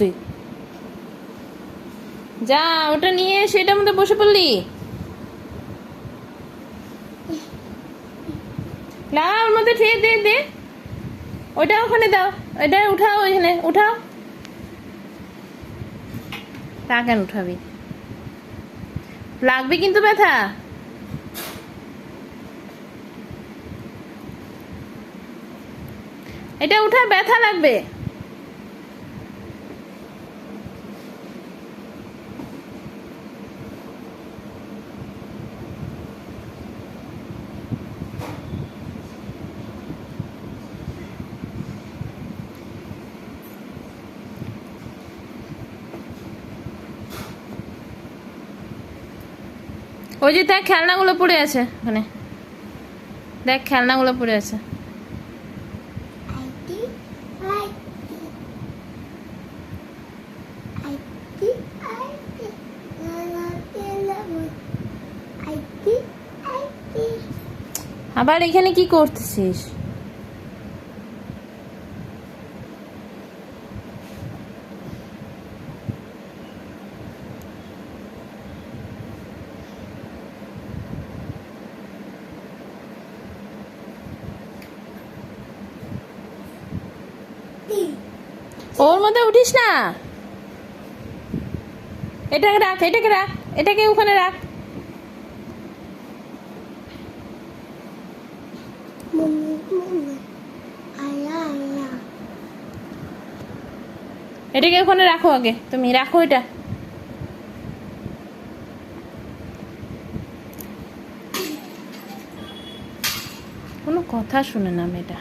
তুই? যা ওটা নিয়ে সেটার মধ্যে বসে পড়লি। না ওর মধ্যে খেয়ে দে দে, ওইটা ওখানে দাও, এটা উঠাও, ওইখানে উঠাও। তা কেন উঠাবি? লাগবে কিন্তু ব্যথা। এটা উঠা, ব্যথা লাগবে। ওই যে দেখ খেলনাগুলো পড়ে আছে ওখানে, দেখ খেলনাগুলো পড়ে আছে। আবার এখানে কি করতেছিস? ওর মধ্যে উঠিস না, এটাকে রাখ, এটাকে রাখ, এটাকে ওখানে রাখ। এটাকে ওখানে রাখো, আগে তুমি রাখো এটা। কোনো কথা শুনে না মেয়েটা।